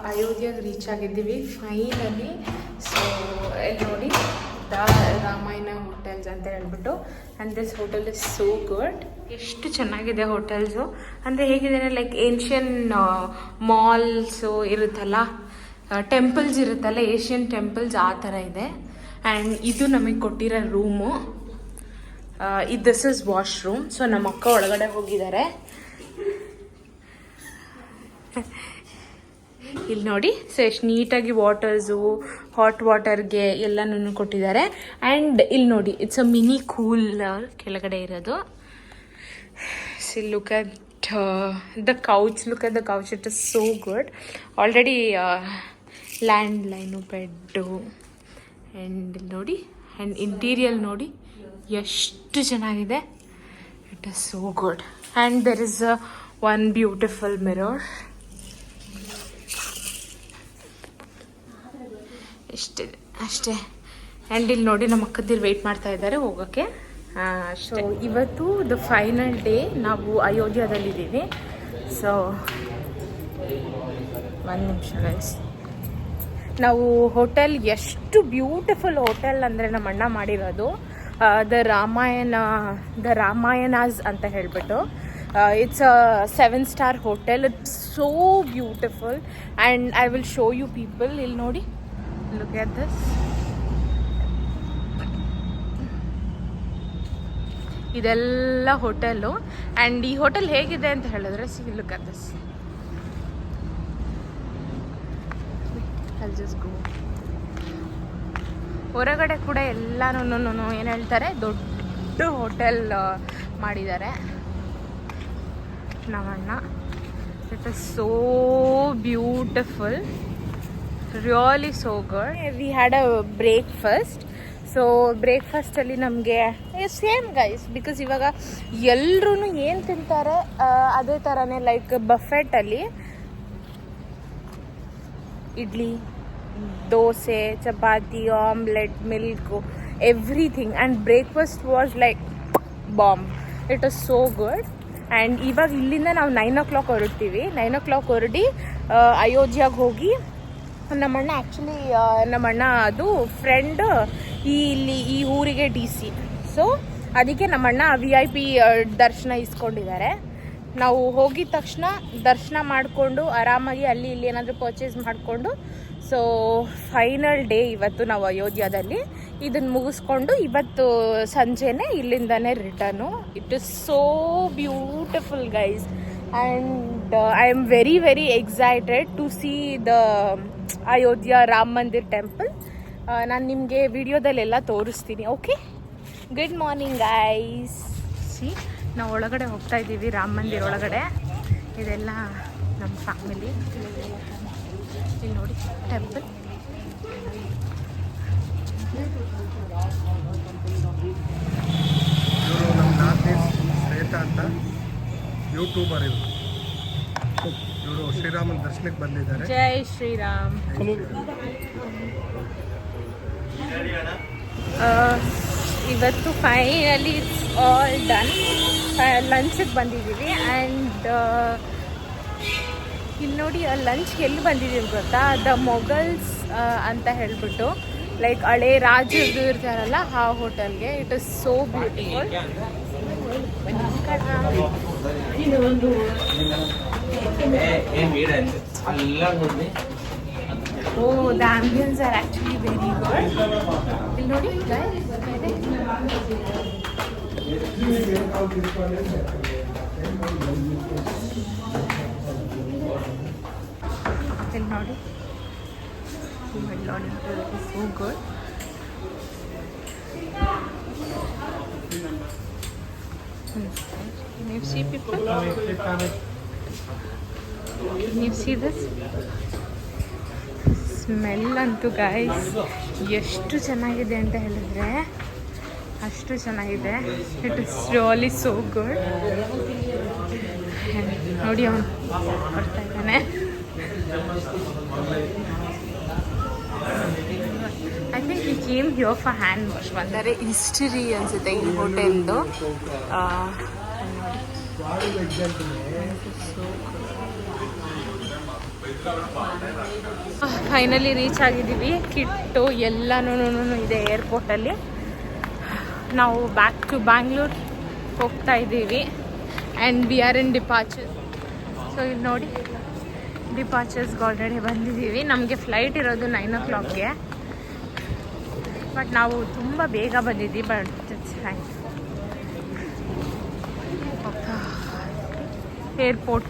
ಅಯೋಧ್ಯೆಗೆ ರೀಚ್ ಆಗಿದ್ದೀವಿ finally. So ಇಲ್ಲಿ ನೋಡಿ ದ ರಾಮಾಯಣ ಹೋಟೆಲ್ಸ್ ಅಂತ ಹೇಳ್ಬಿಟ್ಟು, and this hotel is so good. ಎಷ್ಟು ಚೆನ್ನಾಗಿದೆ ಹೋಟೆಲ್ಸು ಅಂದರೆ ಹೇಗಿದೆ ಲೈಕ್ ಏನ್ಷಿಯನ್ ಮಾಲ್ಸು ಇರುತ್ತಲ್ಲ, ಟೆಂಪಲ್ಸ್ ಇರುತ್ತಲ್ಲ, ಏಷ್ಯನ್ ಟೆಂಪಲ್ಸ್ ಆ ಥರ ಇದೆ. ಆ್ಯಂಡ್ ಇದು ನಮಗೆ ಕೊಟ್ಟಿರೋ room. This is washroom. So ನಮ್ಮ ಅಕ್ಕ ಒಳಗಡೆ ಹೋಗಿದ್ದಾರೆ. ಇಲ್ಲಿ ನೋಡಿ, ಸೊ ಎಷ್ಟು ನೀಟಾಗಿ ವಾಟರ್ಸು, ಹಾಟ್ ವಾಟರ್ಗೆ ಎಲ್ಲನೂ ಕೊಟ್ಟಿದ್ದಾರೆ. ಆ್ಯಂಡ್ ಇಲ್ಲಿ ನೋಡಿ, ಇಟ್ಸ್ ಅ ಮಿನಿ ಕೂಲರ್ ಕೆಳಗಡೆ ಇರೋದು. C look at the couch, look at the couch, it is so good. Already land line, bed, and ಇಲ್ಲಿ ನೋಡಿ, ಆ್ಯಂಡ್ ಇಂಟೀರಿಯಲ್ ನೋಡಿ ಎಷ್ಟು ಚೆನ್ನಾಗಿದೆ. It is so good. And there is one beautiful mirror. ಅಷ್ಟೇ. And ಇಲ್ಲಿ ನೋಡಿ ನಮ್ಮ ಅಕ್ಕದಿರು ವೆಯ್ಟ್ ಮಾಡ್ತಾ ಇದ್ದಾರೆ ಹೋಗೋಕ್ಕೆ. ಸೊ ಇವತ್ತು ದ ಫೈನಲ್ ಡೇ, ನಾವು ಅಯೋಧ್ಯದಲ್ಲಿದ್ದೀವಿ. ಸೊ ಒಂದು ನಿಮಿಷ ಗೈಸ್, ನಾವು ಹೋಟೆಲ್ ಎಷ್ಟು ಬ್ಯೂಟಿಫುಲ್ ಹೋಟೆಲ್ ಅಂದರೆ ನಮ್ಮ ಅಣ್ಣ ಮಾಡಿರೋದು, ದ ರಾಮಾಯಣಾಸ್ ಅಂತ ಹೇಳ್ಬಿಟ್ಟು. It's a 7-star hotel. It's so beautiful and I will show you people. ಇಲ್ಲಿ ನೋಡಿ, look at this. ಇದೆಲ್ಲ ಹೋಟೆಲ್ಲು. ಆ್ಯಂಡ್ ಈ ಹೋಟೆಲ್ ಹೇಗಿದೆ ಅಂತ ಹೇಳಿದ್ರೆ, see look at this. I'll just go. ಹೊರಗಡೆ ಕೂಡ ಎಲ್ಲನೂ ಏನು ಹೇಳ್ತಾರೆ, ದೊಡ್ಡ ಹೋಟೆಲ್ ಮಾಡಿದ್ದಾರೆ ನಮ್ಮಣ್ಣ. It is so beautiful, really so good. We had a breakfast. So ಬ್ರೇಕ್ಫಾಸ್ಟಲ್ಲಿ ನಮಗೆ ಸೇಮ್ ಗೈಸ್, ಬಿಕಾಸ್ ಇವಾಗ ಎಲ್ಲರೂ ಏನು ತಿಂತಾರೆ ಅದೇ ಥರನೇ, ಲೈಕ್ ಬಫೆಟಲ್ಲಿ idli, dosa, chapati, omelette, milk, everything. And breakfast was like bomb. It was so good. And ಇವಾಗ ಇಲ್ಲಿಂದ ನಾವು 9 o'clock ಹೊರಡ್ತೀವಿ. 9 o'clock ಹೊರಡಿ ಅಯೋಧ್ಯೆಗೆ ಹೋಗಿ, ನಮ್ಮಣ್ಣ ಆ್ಯಕ್ಚುಲಿ ನಮ್ಮಣ್ಣ ಅದು ಫ್ರೆಂಡ್ ಇಲ್ಲಿ ಈ ಊರಿಗೆ DC. ಸೊ ಅದಕ್ಕೆ ನಮ್ಮಣ್ಣ VIP ದರ್ಶನ ಇಸ್ಕೊಂಡಿದ್ದಾರೆ. ನಾವು ಹೋಗಿದ ತಕ್ಷಣ ದರ್ಶನ ಮಾಡಿಕೊಂಡು ಆರಾಮಾಗಿ ಅಲ್ಲಿ ಇಲ್ಲಿ ಏನಾದರೂ ಪರ್ಚೇಸ್ ಮಾಡಿಕೊಂಡು, ಸೊ ಫೈನಲ್ ಡೇ ಇವತ್ತು ನಾವು ಅಯೋಧ್ಯದಲ್ಲಿ. ಇದನ್ನು ಮುಗಿಸ್ಕೊಂಡು ಇವತ್ತು ಸಂಜೆನೇ ಇಲ್ಲಿಂದನೇ return. It is so beautiful guys. And I am very very excited to see the Ayodhya Ram Mandir temple. ನಾನು ನಿಮಗೆ ವಿಡಿಯೋದಲ್ಲೆಲ್ಲ ತೋರಿಸ್ತೀನಿ. Okay, good morning guys. See, ನಾವು ಒಳಗಡೆ ಹೋಗ್ತಾ ಇದ್ದೀವಿ ರಾಮ್ ಮಂದಿರ್ ಒಳಗಡೆ. ಇದೆಲ್ಲ ನಮ್ಮ ಫ್ಯಾಮಿಲಿ. ಇಲ್ಲಿ ನೋಡಿ ಟೆಂಪಲ್. ಇವರು ನಮ್ಮ ನಾದಿನಿ ಶ್ವೇತಾ ಅಂತ ಯೂಟ್ಯೂಬರ್. ಇವರು ಶ್ರೀರಾಮನ ದರ್ಶನಕ್ಕೆ ಬಂದಿದ್ದಾರೆ. ಜೈ ಶ್ರೀರಾಮ್. ಇವತ್ತು ಫೈನಲಿ ಇಟ್ಸ್ ಆಲ್ ಡನ್. ಲಂಚಿಗೆ ಬಂದಿದ್ದೀವಿ. ಆ್ಯಂಡ್ ಇಲ್ಲಿ ನೋಡಿ, ಲಂಚ್ಗೆ ಎಲ್ಲಿ ಬಂದಿದ್ದೀವಿ ಗೊತ್ತಾ, ದ ಮೊಘಲ್ಸ್ ಅಂತ ಹೇಳ್ಬಿಟ್ಟು, ಲೈಕ್ ಹಳೆ ರಾಜರು ಇರ್ತಾರಲ್ಲ ಆ ಹೋಟೆಲ್ಗೆ. It is so beautiful. Oh, the ambience are actually very good. ಇಲ್ಲಿ ನೋಡಿ guys, ಇಲ್ಲಿ ನೋಡಿ, so good. Can you see people? Can you see this? Smell ಅಂತೂ ಗೈಸ್ ಎಷ್ಟು ಚೆನ್ನಾಗಿದೆ ಅಂತ ಹೇಳಿದ್ರೆ ಅಷ್ಟು ಚೆನ್ನಾಗಿದೆ. It is really so good. ನೋಡಿ, ಅವನು ಬರ್ತಾ ಇದ್ದಾನೆ. I think we came here for hand wash. ಅಂದರೆ ಹಿಸ್ಟರಿ ಅನಿಸುತ್ತೆ ಈ ಹೋಟೆಲ್ದು. ಫೈನಲಿ ರೀಚ್ ಆಗಿದ್ದೀವಿ. ಕಿಟ್ಟು ಎಲ್ಲನೂ ಇದೆ ಏರ್ಪೋರ್ಟಲ್ಲಿ. ನಾವು ಬ್ಯಾಕ್ ಟು ಬ್ಯಾಂಗ್ಳೂರ್ ಹೋಗ್ತಾ ಇದ್ದೀವಿ and we are in departure. So ಇಲ್ಲಿ ನೋಡಿ ಡಿಪಾರ್ಚರ್ಸ್ಗೆ ಆಲ್ರೆಡಿ ಬಂದಿದ್ದೀವಿ. ನಮಗೆ ಫ್ಲೈಟ್ ಇರೋದು 9 o'clockಗೆ, ಬಟ್ ನಾವು ತುಂಬ ಬೇಗ ಬಂದಿದ್ದೀವಿ. But it's fine. Airport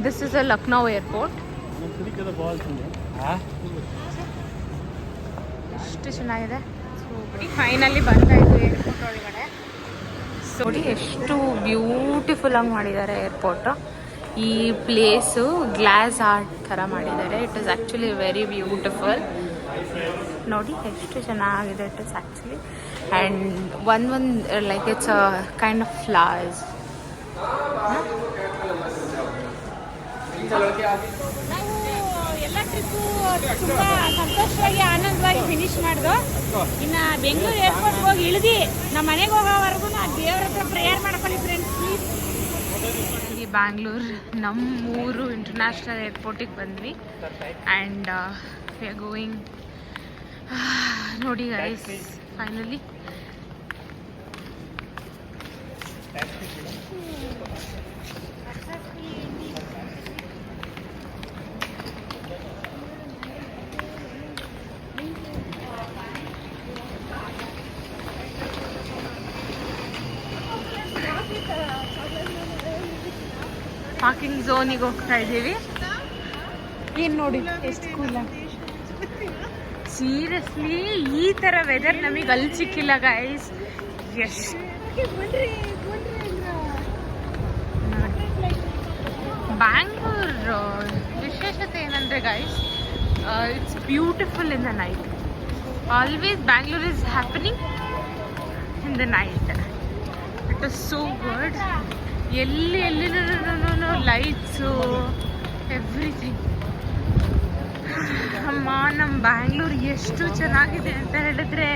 this is a Lucknow airport. ಎಷ್ಟು ಚೆನ್ನಾಗಿದೆ. ಫೈನಲಿ ಬಂದಾಯಿತು ಏರ್ಪೋರ್ಟ್ ಒಳಗಡೆ. ನೋಡಿ ಎಷ್ಟು ಬ್ಯೂಟಿಫುಲ್ ಆಗಿ ಮಾಡಿದ್ದಾರೆ ಏರ್ಪೋರ್ಟು. ಈ ಪ್ಲೇಸು ಗ್ಲಾಸ್ ಆರ್ಟ್ ಥರ ಮಾಡಿದ್ದಾರೆ. It is actually very beautiful. ನೋಡಿ ಎಷ್ಟು ಚೆನ್ನಾಗಿದೆ. It is actually and one like it's a kind of flowers. ನಾವು ಎಲ್ಲ ಟ್ರಿಪ್ಪು ತುಂಬ ಸಂತೋಷವಾಗಿ ಆನಂದವಾಗಿ ಫಿನಿಶ್ ಮಾಡಿದ್ವು. ಇನ್ನು ಬೆಂಗಳೂರು ಏರ್ಪೋರ್ಟ್ಗೆ ಹೋಗಿ ಇಳಿದು ನಮ್ಮ ಮನೆಗೆ ಹೋಗೋವರೆಗೂ ಆ ದೇವ್ರ ಹತ್ರ ಪ್ರೇಯರ್ ಮಾಡ್ಕೊಳ್ಳಿ ಫ್ರೆಂಡ್ಸ್ ಪ್ಲೀಸ್. ಈ ಬ್ಯಾಂಗ್ಳೂರ್ ನಮ್ಮೂರು ಇಂಟರ್ನ್ಯಾಷನಲ್ ಏರ್ಪೋರ್ಟಿಗೆ ಬಂದ್ವಿ ಆ್ಯಂಡ್ ವಿ ಆರ್ ಗೋಯಿಂಗ್. ನೋಡಿ ಗೈಸ್ ಫೈನಲಿ ಪಾರ್ಕಿಂಗ್ ಝೋನಿಗೆ ಹೋಗ್ತಾ ಇದ್ದೀವಿ. ಏನು ನೋಡಿ ಎಷ್ಟು ಕೂಲ. ಸೀರಿಯಸ್ಲಿ ಈ ಥರ ವೆದರ್ ನಮಗೆ ಅಲ್ಲಿ ಸಿಕ್ಕಿಲ್ಲ ಗೈಸ್. ಎಷ್ಟು ಬ್ಯಾಂಗ್ಳೂರು ವಿಶೇಷತೆ ಏನಂದರೆ guys, it's beautiful in the night. Always Bangalore is happening in the night. It is so good. ಎಲ್ಲಿನೂ ಲೈಟ್ಸು ಎವ್ರಿಥಿಂಗ್. ಅಮ್ಮ ನಮ್ಮ ಬ್ಯಾಂಗ್ಳೂರ್ ಎಷ್ಟು ಚೆನ್ನಾಗಿದೆ ಅಂತ ಹೇಳಿದ್ರೆ